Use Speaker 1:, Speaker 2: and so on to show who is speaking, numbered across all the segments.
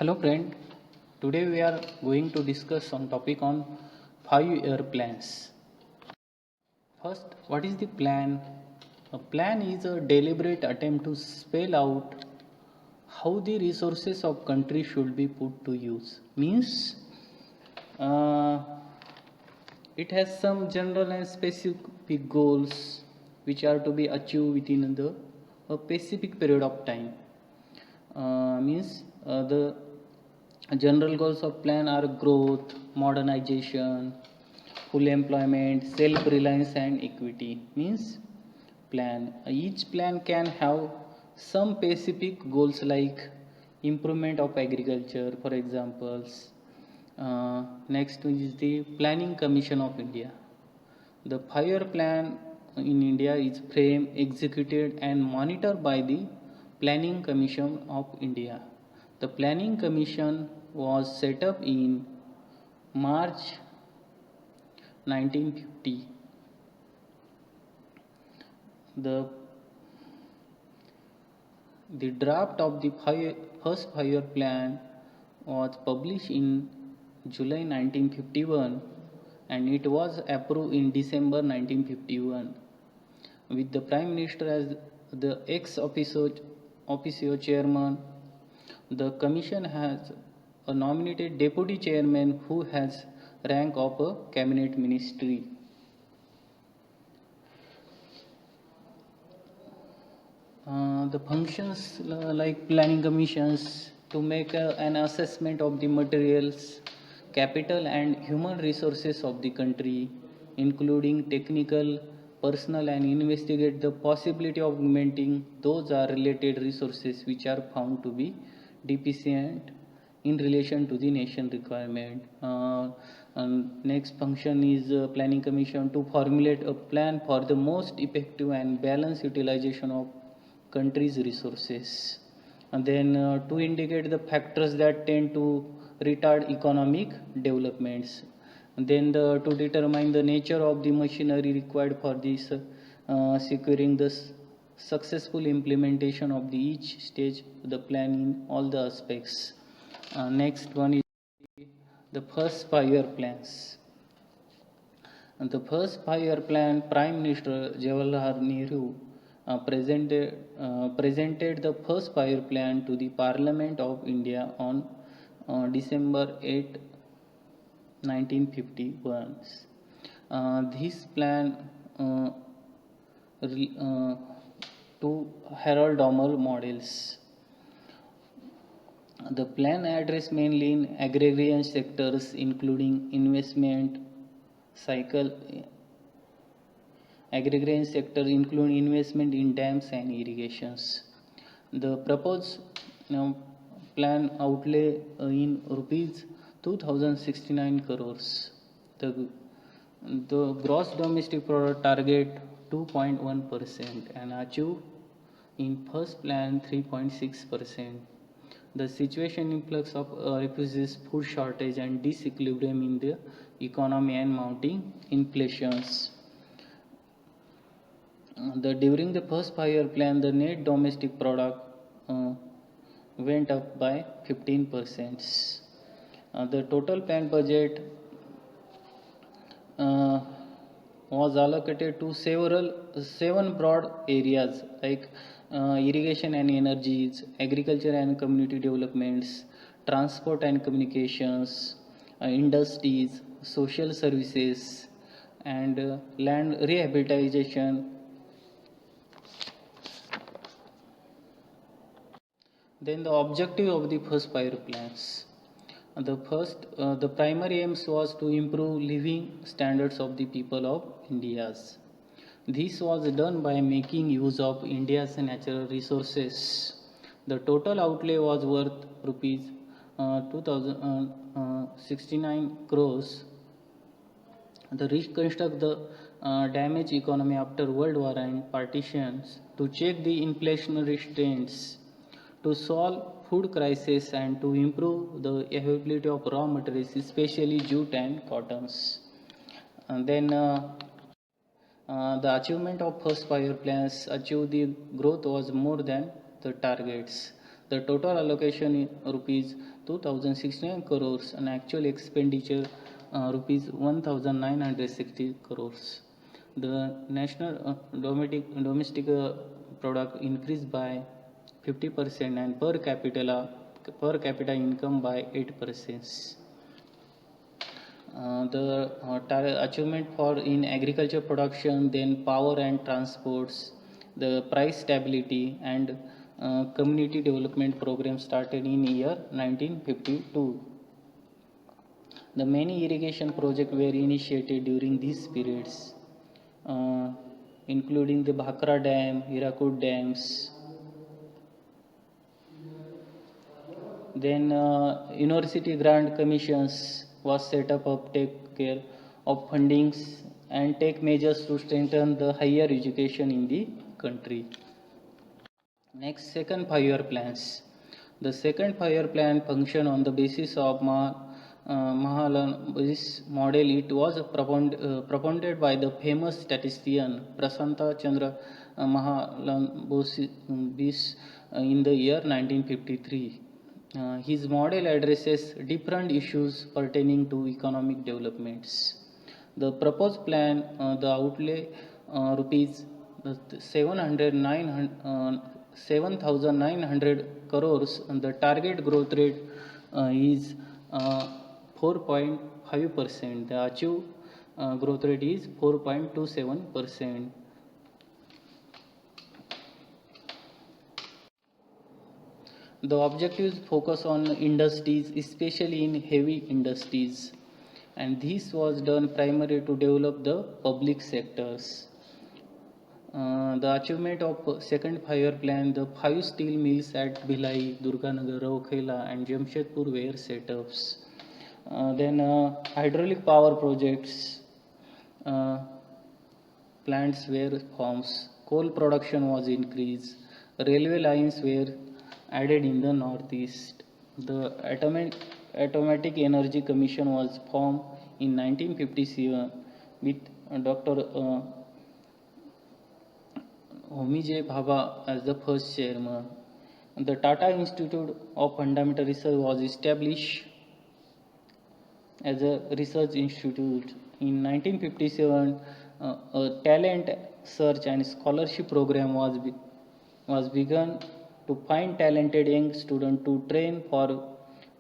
Speaker 1: Hello friend, today we are going to discuss on topic on 5-year plans. First, what is the plan? A plan is a deliberate attempt to spell out how the resources of country should be put to use. Means uh, it has some general and specific goals which are to be achieved within the a specific period of time. Means the general goals of plan are growth, modernization, full employment, self-reliance and equity. Means plan. Each plan can have some specific goals like improvement of agriculture, for examples. Next is the Planning Commission of India. The 5-year plan in India is framed, executed, and monitored by the Planning Commission of India. The Planning Commission was set up in March 1950. The draft of the first 5-year plan was published in July 1951 and it was approved in December 1951 with the Prime Minister as the ex officio chairman. The commission has a nominated deputy chairman who has rank of a cabinet ministry. The functions like planning commissions to make an assessment of the materials, capital and human resources of the country, including technical, personal and investigate the possibility of augmenting those are related resources which are found to be deficient in relation to the nation requirement. And next function is planning commission to formulate a plan for the most effective and balanced utilization of country's resources, and then to indicate the factors that tend to retard economic developments, and then to determine the nature of the machinery required for this securing the successful implementation of the each stage of the plan in all the aspects. Next one is the first 5-year plans. And the first 5-year plan, Prime Minister Jawaharlal Nehru presented the first 5-year plan to the Parliament of India on December 8, 1951. This plan to Harold Domal models. The plan addressed mainly in agrarian sectors including investment cycle. Agrarian sector include investment in dams and irrigations. The proposed plan outlay in rupees 2069 crores. The gross domestic product target 2.1% and achieve in first plan 3.6%. The situation influx of refugees, food shortage and disequilibrium in the economy and mounting inflations. During the first 5-year plan, the net domestic product went up by 15%. The total plan budget was allocated to seven broad areas like irrigation and energies, agriculture and community developments, transport and communications, industries, social services, and land rehabilitation. Then the objective of the first 5-year plans. The primary aims was to improve living standards of the people of India. This was done by making use of India's natural resources. The total outlay was worth rupees 2069 crores. The reconstruct the damaged economy after World War and partitions, to check the inflationary trends, to solve food crisis and to improve the availability of raw materials, especially jute and cottons. And then the achievement of first 5-year plans achieved the growth was more than the targets. The total allocation is rupees 2069 crores and actual expenditure rupees 1960 crores. The national domestic product increased by 50% and per capita income by 8%. The achievement for in agriculture production, then power and transports, the price stability and community development program started in year 1952. The many irrigation projects were initiated during these periods, including the Bhakra Dam, Hirakud dams. Then university grant commissions was set up of take care of fundings and take measures to strengthen the higher education in the country. Next, second 5-year plans. The second 5-year plan functioned on the basis of Mahalanobis model. It was propounded by the famous statistician Prasanta Chandra Mahalanobis in the year 1953. His model addresses different issues pertaining to economic developments. The proposed plan, the outlay rupees 7,900 crores, and the target growth rate is 4.5%. The achieved growth rate is 4.27%. The objectives focus on industries, especially in heavy industries, and this was done primarily to develop the public sectors. The achievement of second 5-year plan, the 5 steel mills at Bhilai, Durganagar, Rourkela and Jamshedpur were setups. Then hydraulic power projects, plants were formed, coal production was increased, railway lines were added in the northeast. The Atomic Energy Commission was formed in 1957 with Dr. Homi J. Bhabha as the first chairman. The Tata Institute of Fundamental Research was established as a research institute. In 1957, a talent search and scholarship program was begun to find talented young students to train for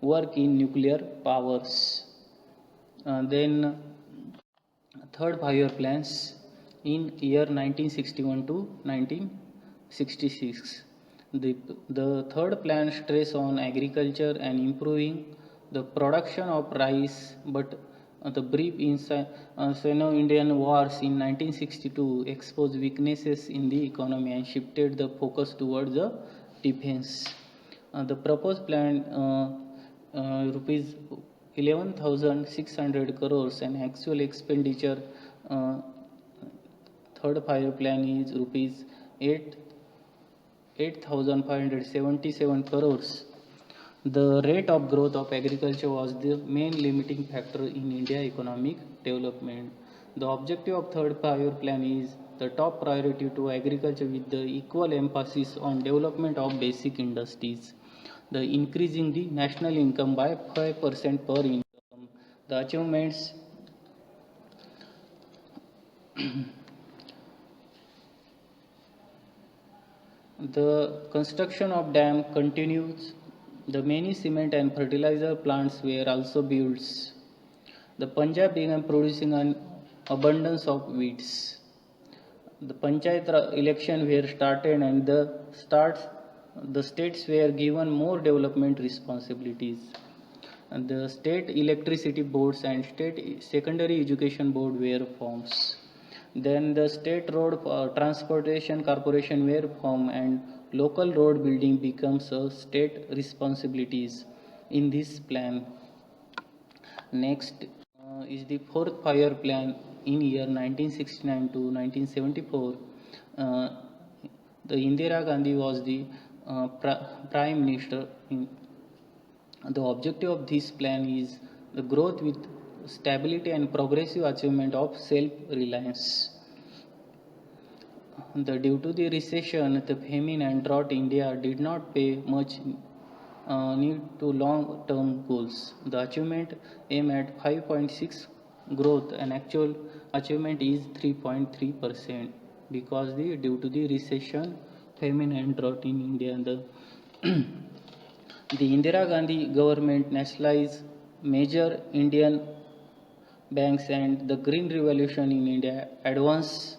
Speaker 1: work in nuclear powers. Then third 5-year plans in year 1961 to 1966. The third plan stress on agriculture and improving the production of rice, but the brief Sino-Indian wars in 1962 exposed weaknesses in the economy and shifted the focus towards the defense. The proposed plan rupees 11,600 crores and actual expenditure third 5-year plan is rupees 8,577 crores. The rate of growth of agriculture was the main limiting factor in India economic development. The objective of third 5-year plan is the top priority to agriculture with the equal emphasis on development of basic industries. The increasing the national income by 5% per income. The achievements the construction of dam continues. The many cement and fertilizer plants were also built. The Punjab began producing an abundance of wheats. The Panchayat election were started and the states were given more development responsibilities. And the state electricity boards and state secondary education board were formed. Then the state road transportation corporation were formed and local road building becomes a state responsibilities in this plan. Next is the fourth 5-year plan in year 1969 to 1974. The Indira Gandhi was the prime minister. The objective of this plan is the growth with stability and progressive achievement of self-reliance. Due to the recession, the famine and drought, India did not pay much need to long-term goals. The achievement aim at 5.6 growth and actual achievement is 3.3% because due to the recession, famine and drought in India, the Indira Gandhi government nationalized major Indian banks and the green revolution in India advanced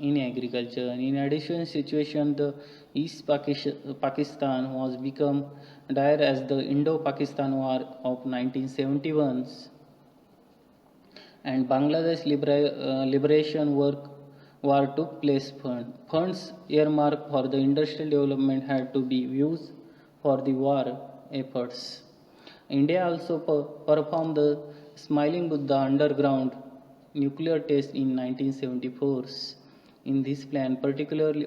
Speaker 1: in agriculture. In addition, situation the East Pakistan was become dire as the Indo-Pakistan War of 1971 and Bangladesh liberation war took place. Funds earmarked for the industrial development had to be used for the war efforts. India also performed the Smiling Buddha underground nuclear test in 1974. In this plan, particularly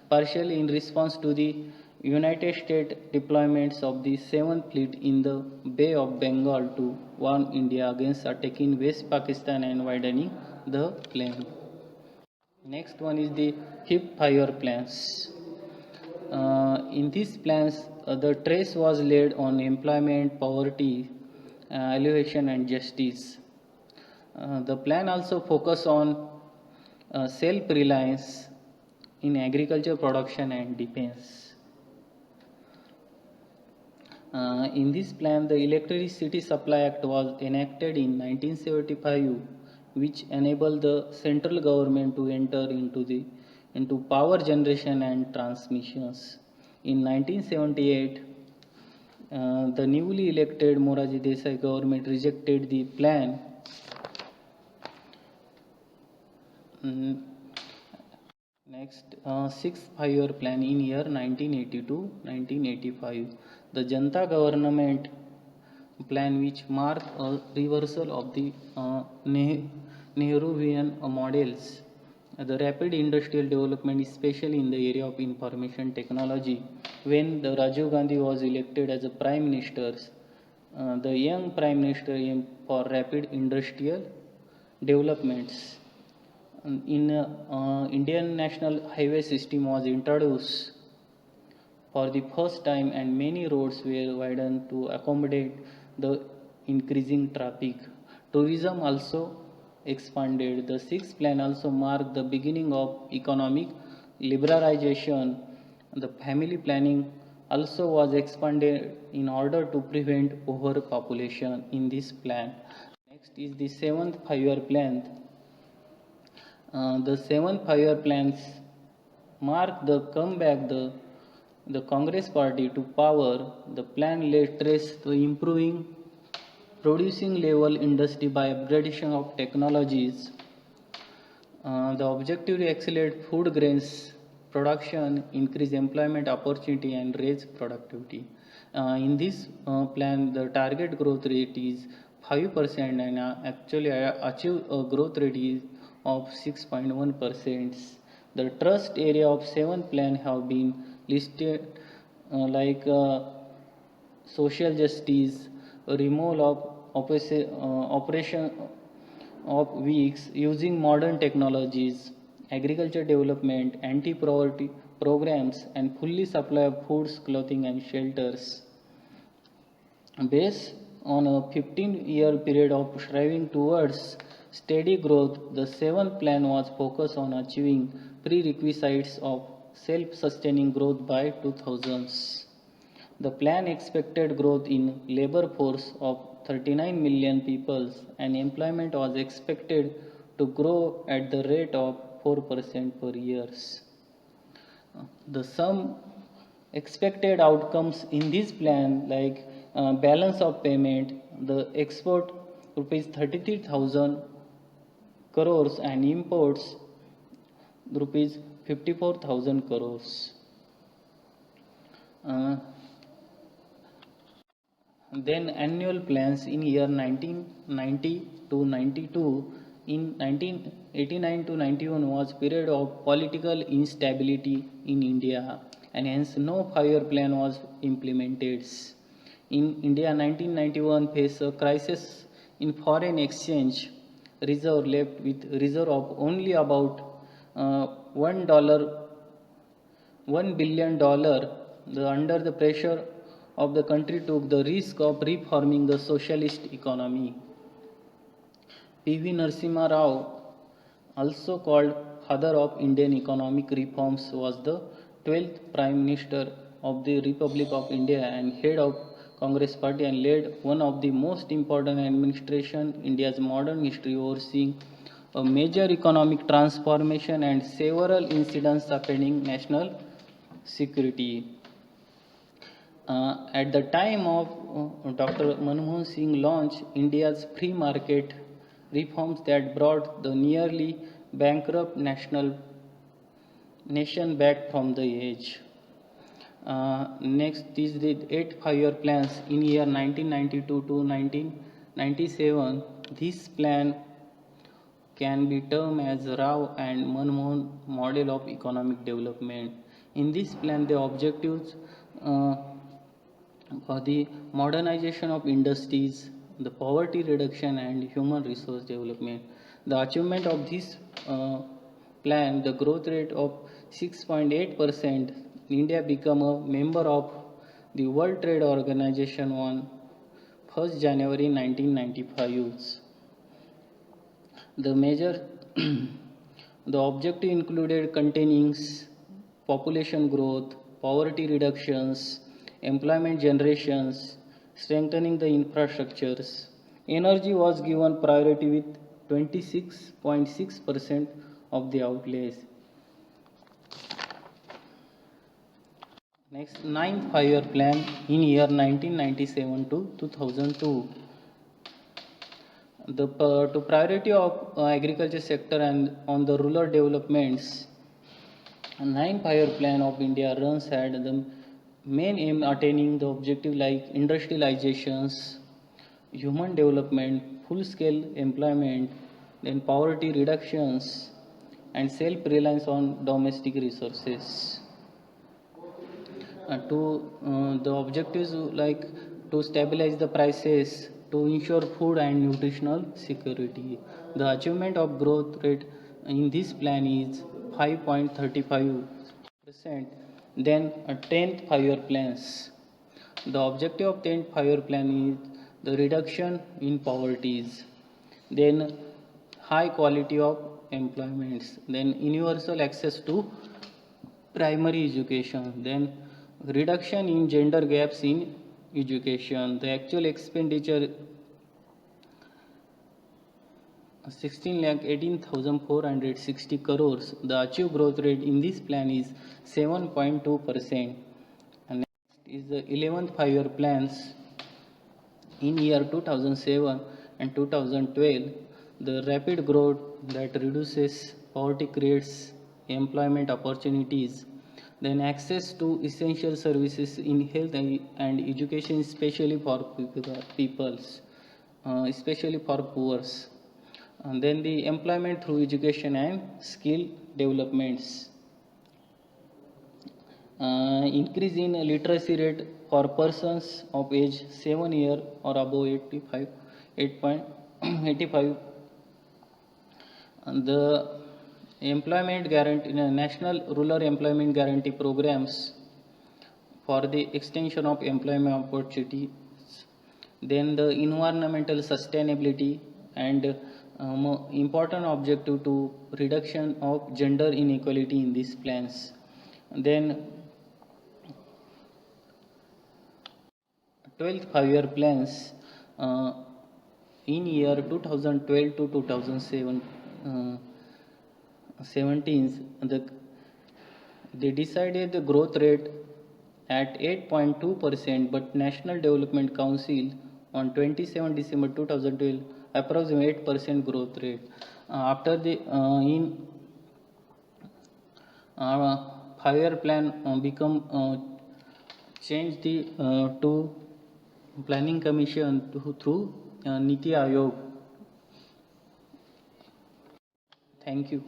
Speaker 1: partially in response to the United States deployments of the 7th Fleet in the Bay of Bengal to warn India against attacking West Pakistan and widening the plain. Next one is the HIP fire plans. In these plans, the trace was laid on employment, poverty, alleviation, and justice. The plan also focused on self-reliance in agriculture production and defense. In this plan, the Electricity Supply Act was enacted in 1975, which enabled the central government to enter into power generation and transmissions. In 1978, the newly elected Moraji Desai government rejected the plan. Next, sixth five-year plan in year 1982-1985. The Janta government plan which marked a reversal of the Nehruvian models. The rapid industrial development, especially in the area of information technology. When the Rajiv Gandhi was elected as a prime minister, the young prime minister aimed for rapid industrial developments. In Indian National Highway System was introduced for the first time and many roads were widened to accommodate the increasing traffic. Tourism also expanded. The sixth plan also marked the beginning of economic liberalization. The family planning also was expanded in order to prevent overpopulation in this plan. Next is the seventh five-year plan. The seventh five-year plans mark the comeback the Congress party to power. The plan laid trace to improving producing level industry by upgradation of technologies. The objective to accelerate food grains production, increase employment opportunity and raise productivity. In this plan, the target growth rate is 5% and actually achieve a growth rate of 6.1%. The trust area of 7th plan have been listed like social justice, removal of operation of weeks using modern technologies, agriculture development, anti-poverty programs, and fully supply of foods, clothing, and shelters. Based on a 15-year period of striving towards steady growth, the 7th plan was focused on achieving prerequisites of self-sustaining growth by 2000s. The plan expected growth in labor force of 39 million people and employment was expected to grow at the rate of 4% per year. The some expected outcomes in this plan like balance of payment, the export rupees 33,000 crores and imports rupees 54,000 crores. Then annual plans in year 1990 to 92. In 1989 to 91 was period of political instability in India and hence no five-year plan was implemented. In India, 1991 faced a crisis in foreign exchange reserve left with reserve of only about $1 billion, under the pressure of the country took the risk of reforming the socialist economy. P.V. Narasimha Rao, also called father of Indian economic reforms, was the 12th Prime Minister of the Republic of India and head of Congress Party, and led one of the most important administration in India's modern history, overseeing a major economic transformation and several incidents affecting national security. At the time of Dr. Manmohan Singh launched India's free market reforms that brought the nearly bankrupt nation back from the edge. Next is the 8 5-year plans in year 1992 to 1997. This plan can be termed as Rao and Manmohan model of economic development. In this plan, the objectives for the modernization of industries, the poverty reduction and human resource development. The achievement of this plan, the growth rate of 6.8%, India became a member of the World Trade Organization on 1st January 1995. The major the objective included containing population growth, poverty reductions, employment generations, strengthening the infrastructures. Energy was given priority with 26.6% of the outlays. Next, 9th 5-year plan in year 1997 to 2002. To priority of agriculture sector and on the rural developments, a 9 5-year plan of India runs at the main aim attaining the objective like industrializations, human development, full-scale employment, then poverty reductions, and self-reliance on domestic resources. The objectives like to stabilize the prices, to ensure food and nutritional security. The achievement of growth rate in this plan is 5.35%. Then a 10th 5-year plans. The objective of 10th 5-year plan is the reduction in poverties. Then high quality of employments. Then universal access to primary education. Then reduction in gender gaps in education. The actual expenditure 16,18,460 crores. The achieved growth rate in this plan is 7.2%. And next is the 11th 5-year plans in year 2007 and 2012. The rapid growth that reduces poverty creates employment opportunities. Then access to essential services in health and education, especially for peoples, especially for poor. And then the employment through education and skill developments. Increase in literacy rate for persons of age 7 year or above 8.85. And the employment guarantee, national rural employment guarantee programs for the extension of employment opportunities. Then the environmental sustainability and important objective to reduction of gender inequality in these plans. Then 12th 5-year plans in year 2012 to 2017, they decided the growth rate at 8.2%, but National Development Council on 27 December 2012 approximate 8% growth rate. After the in 5-year plan become change the to planning commission through Niti Aayog. Thank you.